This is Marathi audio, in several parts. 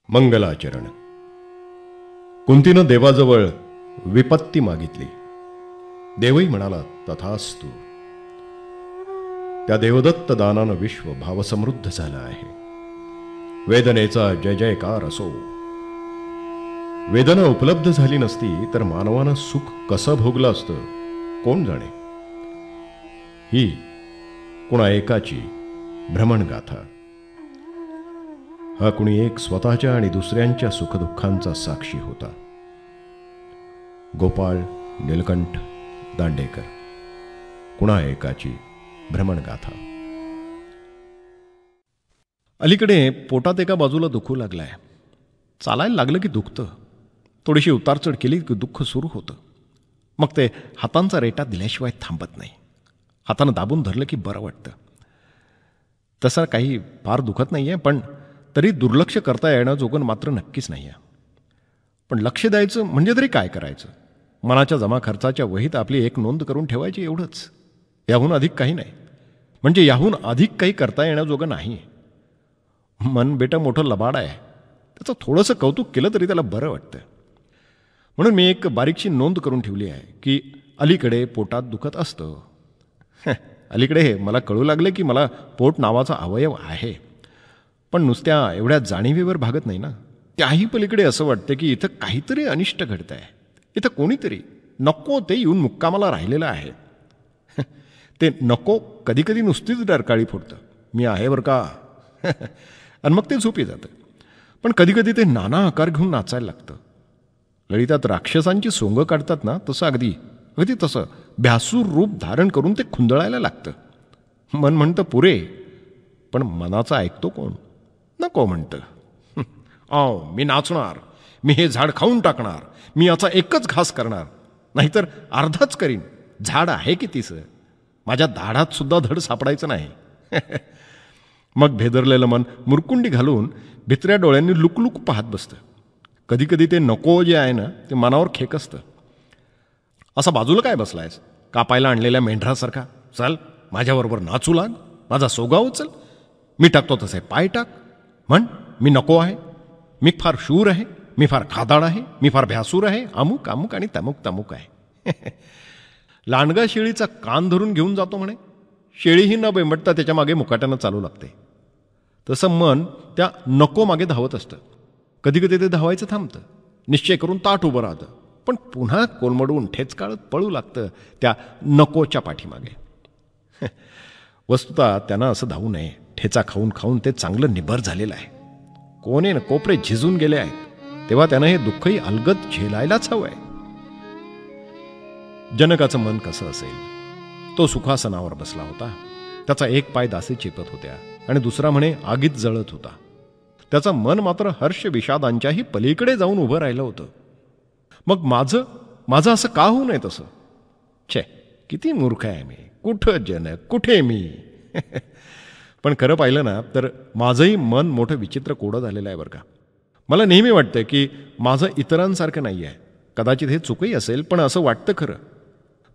मंगलाचरण. कुंतीनं देवाजवळ विपत्ती मागितली. देवही म्हणाला तथास्तु. त्या देवदत्त दानानं विश्व भावसमृद्ध झालं आहे. वेदनेचा जय जयकार असो. वेदना उपलब्ध झाली नसती तर मानवानं सुख कसं भोगलं असतं कोण जाणे. ही कुणा एकाची भ्रमणगाथा. हा कुणी एक स्वतःच्या आणि दुसऱ्यांच्या सुखदुःखांचा साक्षी होता. गोपाळ नीलकंठ दांडेकर. कुणा एकाची भ्रमणगाथा. अलीकडे पोटात एका बाजूला दुखू लागलाय. चालायला लागलं की दुखतं. थोडीशी उतारचढ केली की दुःख सुरू होतं. मग ते हातांचा रेटा दिल्याशिवाय थांबत नाही. हातानं दाबून धरलं की बरं वाटतं. तसं काही फार दुखत नाही आहे, पण तरी दुर्लक्ष करता येणं जोगण मात्र नक्कीच नाही आहे. पण लक्ष द्यायचं म्हणजे तरी काय करायचं. मनाच्या जमा खर्चाच्या वहीत आपली एक नोंद करून ठेवायची, एवढंच. याहून अधिक काही नाही. म्हणजे याहून अधिक काही करता येण्याजोगं नाही. मन बेटा मोठं लबाड आहे. त्याचं थोडंसं कौतुक केलं तरी त्याला बरं वाटतं. म्हणून मी एक बारीकशी नोंद करून ठेवली आहे की अलीकडे पोटात दुखत असतं. अलीकडे मला कळू लागले की मला पोट नावाचा अवयव आहे. पण नुसत्या एवढ्या जाणीवेवर भागत नाही ना. त्याही पलीकडे असं वाटतं की इथं काहीतरी अनिष्ट घडतं आहे. इथं कोणीतरी नको ते येऊन मुक्कामाला राहिलेलं आहे. ते नको कधी कधी नुसतीच डरकाळी फोडतं. मी आहे बरं का. आणि मग ते झोपी जातं. पण कधी कधी ते नाना आकार घेऊन नाचायला लागतं. ललितात राक्षसांची सोंग काढतात ना, तसं अगदी अगदी तसं भ्यासूर रूप धारण करून ते खुंदळायला लागतं. मन म्हणतं पुरे, पण मनाचा ऐकतो कोण. नको म्हणतं. मी नाचणार, मी हे झाड खाऊन टाकणार, मी याचा एकच घास करणार, नाहीतर अर्धाच करीन. झाड आहे कितीसं, माझ्या दाढात सुद्धा धड सापडायचं नाही. मग भेदरलेलं मन मुरकुंडी घालून भित्र्या डोळ्यांनी लुकलुक पाहत बसतं. कधी कधी ते नको जे आहे ना, ते मनावर खेक असतं. असा बाजूला काय बसलायस कापायला आणलेल्या मेंढरासारखा. चल माझ्याबरोबर नाचू लाग, माझा सोगा उचल. मी टाकतो तसे पाय टाक. म्हण मी नको आहे, मी फार शूर आहे, मी फार खादाड आहे, मी फार भ्यासूर आहे, अमुक अमुक आणि तमुक तमुक आहे. लांडगा शेळीचा कान धरून घेऊन जातो म्हणे. शेळीही न बेंबटता त्याच्या मागे मुकाट्यानं चालू लागते. तसं मन त्या नको मागे धावत असतं. कधी कधी ते धावायचं थांबतं. निश्चय करून ताट उभं राहतं. पण पुन्हा कोलमडून ठेचकाळत पळू लागतं त्या नकोच्या पाठीमागे. वस्तुतः त्यांना असं धावू नये. ठेचा खाऊन खाऊन ते चांगलं निबर झालेलं आहे. कोणे न कोपरे झिजून गेले आहेत. तेव्हा त्यानं हे दुःखही अलगद झेलायलाच हवंय. जनकाचं मन कसं असेल. तो सुखासनावर बसला होता. त्याचा एक पाय दासी चेपत होत्या आणि दुसरा म्हणे आगीत जळत होता. त्याचं मन मात्र हर्ष विषादांच्याही पलीकडे जाऊन उभं राहिलं होतं. मग माझं असं का होऊ नये तसं. छे, किती मूर्ख आहे मी. कुठं जनक, कुठे मी. पण खरं पाहिलं ना तर माझंही मन मोठं विचित्र कोडं झालेलं आहे बरं का. मला नेहमी वाटतं की माझं इतरांसारखं नाही आहे. कदाचित हे चुकही असेल, पण असं वाटतं खरं.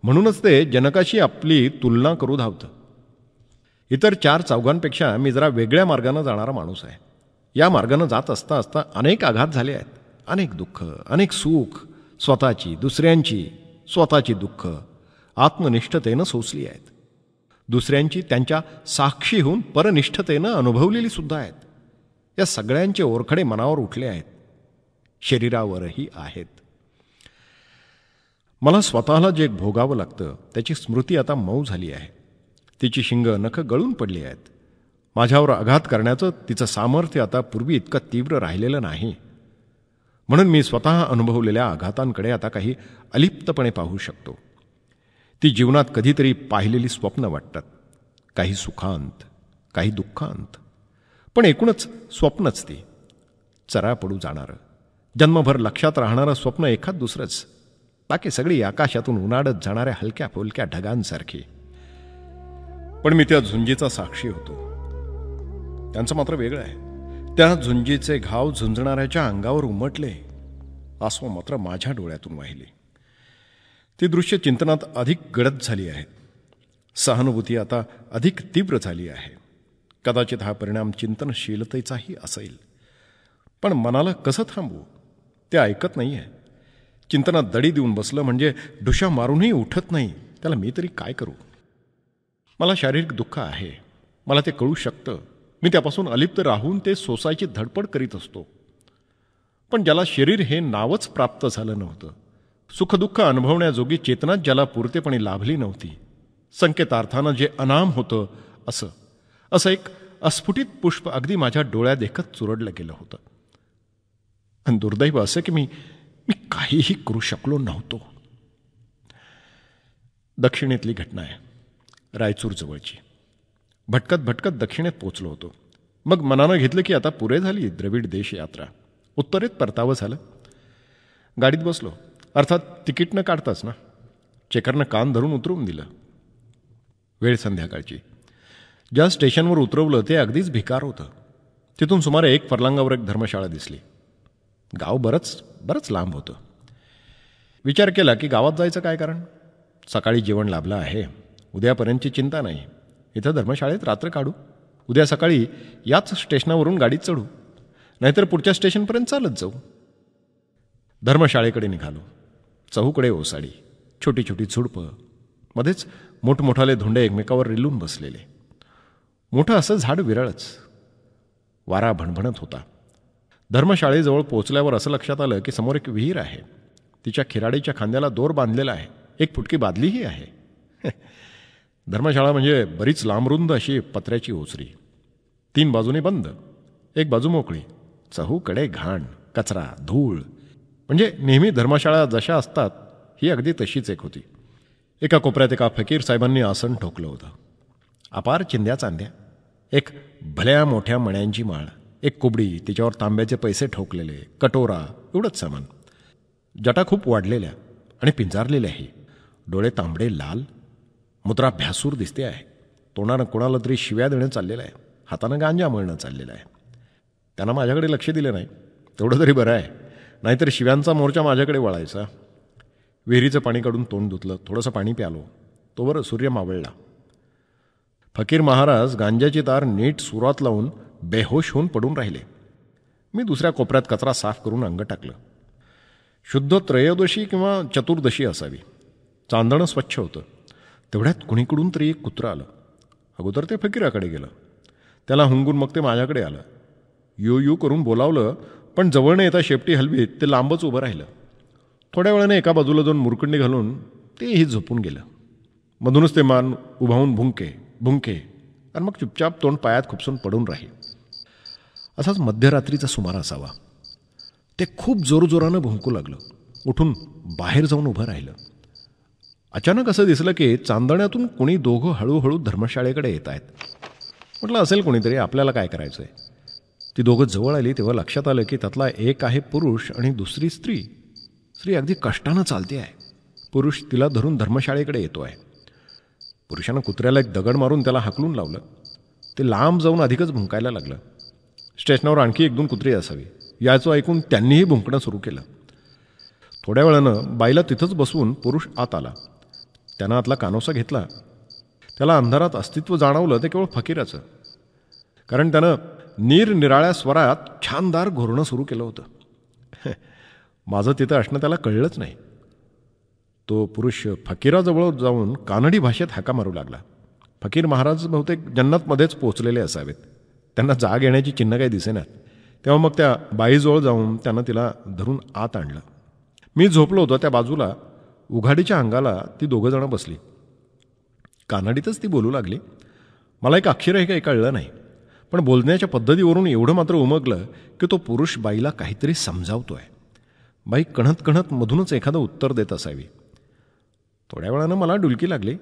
म्हणूनच ते जनकाशी आपली तुलना करू धावतं. इतर 4 चौघांपेक्षा मी जरा वेगळ्या मार्गानं जाणारा माणूस आहे. या मार्गानं जात असता असता अनेक आघात झाले आहेत. अनेक दुःख, अनेक सुख, स्वतःची, दुसऱ्यांची, स्वतःची दुःख आत्मनिष्ठतेनं सोसली आहेत. दुसऱ्यांची त्यांच्या साक्षी होऊन परनिष्ठतेनं अनुभवलेली सुद्धा आहेत. या सगळ्यांचे ओरखडे मनावर उठले आहेत, शरीरावरही आहेत. मला स्वतःला जे भोगावं लागतं त्याची स्मृती आता मऊ झाली आहे. तिची शिंग नख गळून पडली आहेत. माझ्यावर आघात करण्याचं तिचं सामर्थ्य आता पूर्वी इतकं तीव्र राहिलेलं नाही. म्हणून मी स्वतः अनुभवलेल्या आघातांकडे आता काही अलिप्तपणे पाहू शकतो. ती जीवनात कधीतरी पाहिलेली स्वप्न वाटतात. काही सुखांत, काही दुःखांत, पण एकूणच स्वप्नच ती. चरा पडू जाणारं, जन्मभर लक्षात राहणारं स्वप्न एखाद दुसरंच. बाकी सगळी आकाशातून उन्हाळत जाणाऱ्या हलक्या फुलक्या ढगांसारखी. पण मी त्या झुंजीचा साक्षी होतो. त्यांचं मात्र वेगळं आहे. त्या झुंजीचे घाव झुंजणाऱ्याच्या अंगावर उमटले. आसव मात्र माझ्या डोळ्यातून वाहिले. ती दृश्य चिंतनात अधिक गडद झाली आहेत. सहानुभूती आता अधिक तीव्र झाली आहे. कदाचित हा परिणाम चिंतनशीलतेचाही असेल. पण मनाला कसं थांबवू? ते ऐकत नाही आहे. चिंतनात दडी देऊन बसलं म्हणजे डुशा मारूनही उठत नाही. त्याला मी तरी काय करू? मला शारीरिक दुःख आहे, मला ते कळू शकतं. मी त्यापासून अलिप्त राहून ते सोसायची धडपड करीत असतो. पण ज्याला शरीर हे नावच प्राप्त झालं नव्हतं, सुखदुःख अनुभवण्याजोगी चेतनाच ज्याला पुरतेपणी लाभली नव्हती, संकेतार्थानं जे अनाम होतं असं एक अस्फुटित पुष्प अगदी माझ्या डोळ्या देखत चुरडलं गेलं होतं. आणि दुर्दैव असं की मी काहीही करू शकलो नव्हतो. दक्षिणेतली घटना आहे, रायचूर जवळची. भटकत भटकत दक्षिणेत पोचलो होतो. मग मनानं घेतलं की आता पुरे झाली द्रविड देश यात्रा, उत्तरेत परतावं झालं. गाडीत बसलो. अर्थात तिकीट न काढताच ना. चेकरनं कान धरून उतरवून दिलं. वेळ संध्याकाळची. ज्या स्टेशनवर उतरवलं ते अगदीच भिकार होतं. तिथून सुमारे 1 फर्लांगावर एक धर्मशाळा दिसली. गाव बरंच लांब होतं. विचार केला की गावात जायचं काय कारण? सकाळी जेवण लाभलं आहे, उद्यापर्यंतची चिंता नाही. इथं धर्मशाळेत रात्र काढू, उद्या सकाळी याच स्टेशनावरून गाडीत चढू, नाहीतर पुढच्या स्टेशनपर्यंत चालत जाऊ. धर्मशाळेकडे निघालो. चहूकडे ओसाडी, छोटी छोटी झुडपं, मध्येच मोठमोठाले धोंडे एकमेकावर रिलून बसलेले. मोठं असं झाड विरळच. वारा भणभणत होता. धर्मशाळेजवळ पोचल्यावर असं लक्षात आलं की समोर एक विहीर आहे. तिच्या खिराडीच्या खांद्याला दोर बांधलेला आहे. एक फुटकी बादलीही आहे. धर्मशाळा म्हणजे बरीच लांबरुंद अशी पत्र्याची ओसरी. 3 बाजूने बंद, एक बाजू मोकळी. चहूकडे घाण, कचरा, धूळ. म्हणजे नेहमी धर्मशाळा जशा असतात ही अगदी तशीच एक होती. एका कोपऱ्यात एका फकीर साहेबांनी आसन ठोकलं होतं. अपार चिंध्या चांद्या, एक भल्या मोठ्या मण्यांची माळ, एक कोबडी, तिच्यावर तांब्याचे पैसे ठोकलेले, कटोरा, एवढंच सामान. जटा खूप वाढलेल्या आणि पिंजारलेल्याही. डोळे तांबडे लाल, मुद्रा भ्यासूर दिसते आहे. तोंडानं कोणाला तरी शिव्या देणं चाललेलं आहे. हातानं गांजा मळणं चाललेलं आहे. त्यांना माझ्याकडे लक्ष दिलं नाही, तेवढं तरी बरं आहे. नाहीतर शिव्यांचा मोर्चा माझ्याकडे वळायचा. विहिरीचं पाणी काढून तोंड धुतलं, थोडंसं पाणी प्यालो. तोवर सूर्य मावळला. फकीर महाराज गांजाची तार नीट सुरात लावून बेहोश होऊन पडून राहिले. मी दुसऱ्या कोपऱ्यात कचरा साफ करून अंग टाकलं. शुद्ध त्रयोदशी किंवा चतुर्दशी असावी. चांदणं स्वच्छ होतं. तेवढ्यात कुणीकडून तरी एक कुत्रं आलं. अगोदर ते फकीराकडे गेलं. त्याला हुंगून मग ते माझ्याकडे आलं. यू करून बोलावलं, पण जवळ न येता शेपटी हलवीत ते लांबच उभं राहिलं. थोड्या वेळाने एका बाजूला दोन मुरकुंडी घालून तेही झोपून गेलं. मधूनच ते मान उभावून भुंके आणि मग चुपचाप तोंड पायात खुपसून पडून राहील. असाच मध्यरात्रीचा सुमार असावा. ते खूप जोरजोरानं भुंकू लागलं. उठून बाहेर जाऊन उभं राहिलं. अचानक असं दिसलं की चांदण्यातून कोणी दोघं हळूहळू धर्मशाळेकडे येत आहेत. म्हटलं असेल कोणीतरी, आपल्याला काय करायचं आहे. ती दोघं जवळ आली तेव्हा लक्षात आलं की त्यातला एक आहे पुरुष आणि दुसरी स्त्री. स्त्री अगदी कष्टानं चालते आहे. पुरुष तिला धरून धर्मशाळेकडे येतो आहे. पुरुषानं कुत्र्याला एक दगड मारून त्याला हाकलून लावलं. ते लांब जाऊन अधिकच भुंकायला लागलं. स्टेशनावर आणखी 1-2 कुत्री असावी. याचं ऐकून त्यांनीही भुंकणं सुरू केलं. थोड्या वेळानं बाईला तिथंच बसवून पुरुष आत आला. त्यानं आतला कानोसा घेतला. त्याला अंधारात अस्तित्व जाणवलं ते केवळ फकीराचं. कारण त्यानं निरनिराळ्या स्वरात छानदार घोरणं सुरू केलं होतं. माझं तिथं असणं त्याला कळलंच नाही. तो पुरुष फकीराजवळ जाऊन कानडी भाषेत हाका मारू लागला. फकीर महाराज बहुतेक जन्नतमध्येच पोचलेले असावेत. त्यांना जाग येण्याची चिन्ह काही दिसेनात. तेव्हा मग त्या बाईजवळ जाऊन त्यानं तिला धरून आत आणलं. मी झोपलो होतो त्या बाजूला उघाडीच्या अंगाला ती 2 जणं बसली. कानडीतच ती बोलू लागली. मला एक अक्षरही काही कळलं नाही, पण बोलण्याच्या पद्धतीवरून एवढं मात्र उमगलं की तो पुरुष बाईला काहीतरी समजावतोय. बाई कणत कणत मधूनच एखादं उत्तर देत असावी. थोड्या वेळानं मला डुलकी लागली.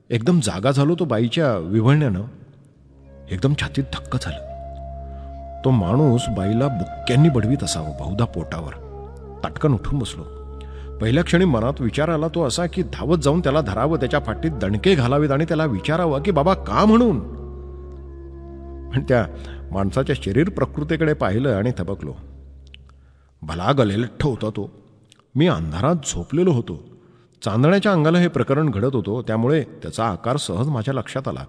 एकदम जागा झालो तो बाईच्या विव्हळण्यानं. एकदम छातीत धक्का झालं. तो माणूस बाईला बुक्क्यांनी बडवीत असावं, बहुधा पोटावर. ताटकन उठून बसलो. पहिल्या क्षणी मनात विचार आला तो असा की धावत जाऊन त्याला धरावं, त्याच्या पाठीत दणके घालावेत आणि त्याला विचारावं की बाबा का म्हणून. पण त्या माणसाच्या शरीर प्रकृतीकडे पाहिलं आणि थबकलो. भला गलेलठ्ठ होता तो. मी अंधारात झोपलेलो होतो. चांदण्याच्या अंगाला हे प्रकरण घडत होतं, त्यामुळे त्याचा आकार सहज माझ्या लक्षात आला.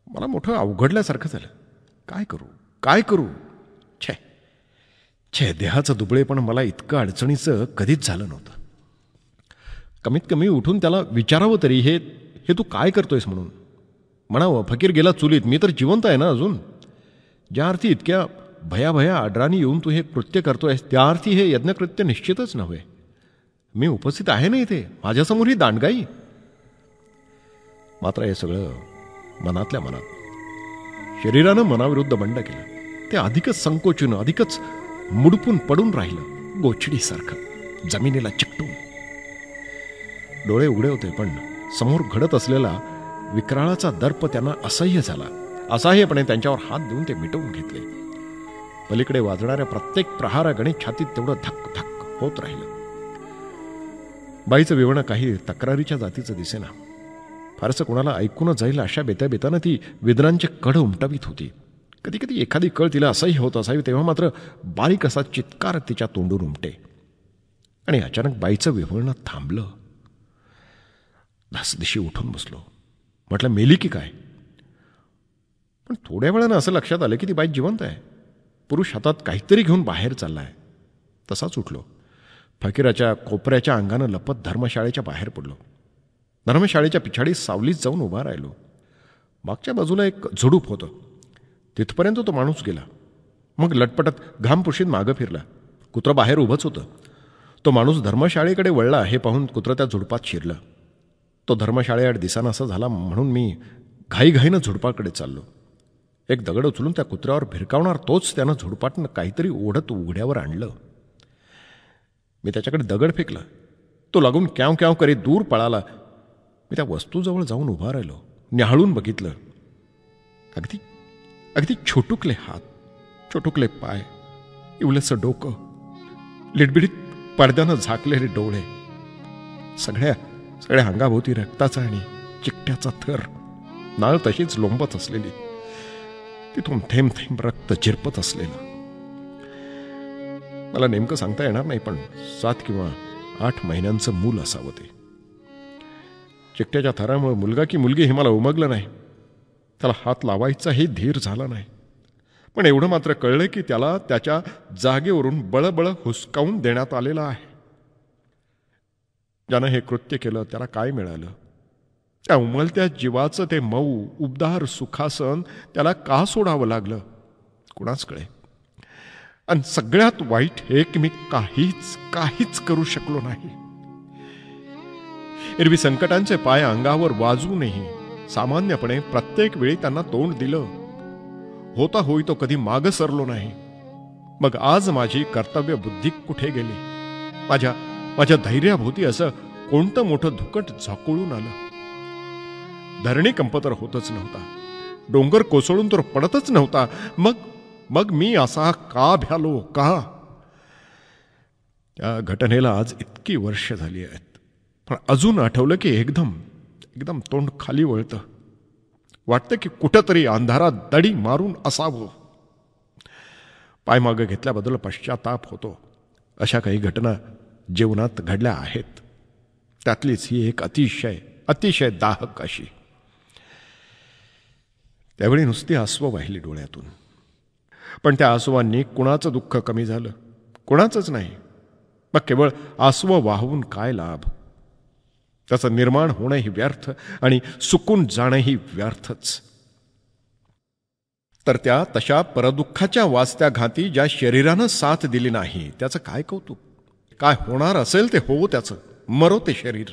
मला मोठं अवघडल्यासारखं झालं. काय करू. छे. देहाचं दुबळेपण मला इतकं अडचणीचं कधीच झालं नव्हतं. कमीत कमी उठून त्याला विचारावं तरी, हे हे तू काय करतोयस म्हणून. म्हणावं, फकीर गेला चुलीत, मी तर जिवंत आहे ना अजून. ज्या अर्थी इतक्या भयाभया आडराणी येऊन तू हे कृत्य करतोयस, त्या अर्थी हे यज्ञकृत्य निश्चितच नव्हे. मी उपस्थित आहे ना इथे, माझ्यासमोर ही दांडगाई. मात्र हे सगळं मनातल्या मनात. शरीरानं मनाविरुद्ध बंड केलं. ते अधिकच संकोचून, अधिकच मुडपून पडून राहिलं, गोचडीसारखं जमिनीला चिकटून. डोळे उघडे होते, पण समोर घडत असलेला विक्राळाचा दर्प त्यांना असह्य झाला. असह्यपणे त्यांच्यावर हात देऊन ते मिटवून घेतले. पलीकडे वाजणाऱ्या प्रत्येक प्रहारागणे छातीत तेवढं धक धक होत राहिलं. बाईचं विवणं काही तक्रारीच्या जातीचं दिसेना. फारसं कोणाला ऐकूनच जाईल अशा बेत्या बेतानं ती विद्रांचे कड उमटवीत होती. कधी कधी एखादी कळ तिला असह्य होत असावी, तेव्हा मात्र बारीक असा चित्कार तिच्या तोंडून उमटे. आणि अचानक बाईचं विवळणं थांबलं. धासदिशी उठून बसलो. म्हटलं, मेली की काय. पण थोड्या वेळानं असं लक्षात आलं की ती बाई जिवंत आहे. पुरुष हातात काहीतरी घेऊन बाहेर चाललाय. तसाच उठलो. फकीराच्या कोपऱ्याच्या अंगानं लपत धर्मशाळेच्या बाहेर पडलो. धर्मशाळेच्या पिछाडी सावलीत जाऊन उभा राहिलो. मागच्या बाजूला एक झुडूप होतं. तिथपर्यंत तो माणूस गेला. मग लटपटत घाम पुशीत मागं फिरला. कुत्रं बाहेर उभंच होतं. तो माणूस धर्मशाळेकडे वळला हे पाहून कुत्रं त्या झुडपात शिरलं. तो धर्मशाळेआड दिसाना असा झाला म्हणून मी घाईघाईनं झुडपाकडे चाललो. एक दगड उचलून त्या कुत्र्यावर भिरकावणार तोच त्यानं झुडपातनं काहीतरी ओढत उघड्यावर आणलं. मी त्याच्याकडे दगड फेकला. तो लागून क्याव क्याव करीत दूर पळाला. मी त्या वस्तूजवळ जाऊन उभा राहिलो. न्याहाळून बघितलं. अगदी अगदी छोटुकले हात, छोटुकले पाय, इवलंसं डोकं, लिडबिडीत पडद्यानं झाकलेले डोळे, सगळ्या अंगाभोवती रक्ताचा आणि चिकट्याचा थर, नाळ तशीच लोंबत असलेली, तिथून थेंब थेंब रक्त झिरपत असलेलं. मला नेमकं सांगता येणार नाही, पण 7 किंवा 8 महिन्यांचं मूल असावं ते. चिकट्याच्या थरामुळे मुलगा की मुलगी हे मला उमगलं नाही. त्याला हात लावायचाही धीर झाला नाही. पण एवढं मात्र कळलं की त्याला त्याच्या जागेवरून बळबळ हुसकावून देण्यात आलेलं आहे. ज्यानं हे कृत्य केलं त्याला काय मिळालं? त्या उमलत्या जीवाचं ते मऊ उबदार सुखासन त्याला का सोडावं लागलं कुणाच कळे. आणि सगळ्यात वाईट हे की मी काहीच करू शकलो नाही. एरवी संकटांचे पाय अंगावर वाजूनही सामान्यपणे प्रत्येक वेळी त्यांना तोंड दिलं. होता होई तो कधी मागं सरलो नाही. मग आज माझी कर्तव्य बुद्धी कुठे गेली? माझ्या धैर्याभोवती असं कोणतं मोठं धुकट झाकोळून आलं. धरणी कंप तर होतच नव्हता. डोंगर कोसळून तर पडतच नव्हता. मग मी असा का भ्यालो का? त्या घटनेला आज इतकी वर्ष झाली आहेत. पण अजून आठवलं की एकदम तोंड खाली वळतं. वाटतं की कुठंतरी अंधारात दडी मारून असावं. पायमागं घेतल्याबद्दल पश्चाताप होतो. अशा काही घटना जीवनात घडल्या आहेत. त्यातलीच ही एक अतिशय दाहक अशी. त्यावेळी नुसती आसवं वाहिली डोळ्यातून. पण त्या आसवांनी कुणाचं दुःख कमी झालं? कुणाचंच नाही. मग केवळ आसवं वाहून काय लाभ? त्याचं निर्माण होणंही व्यर्थ आणि सुकून जाणंही व्यर्थच. तर त्या तशा परदुःखाच्या वाचत्या घाती ज्या शरीरानं साथ दिली नाही त्याचं काय कौतुक? काय होणार असेल ते होवो त्याचं, मरो ते शरीर.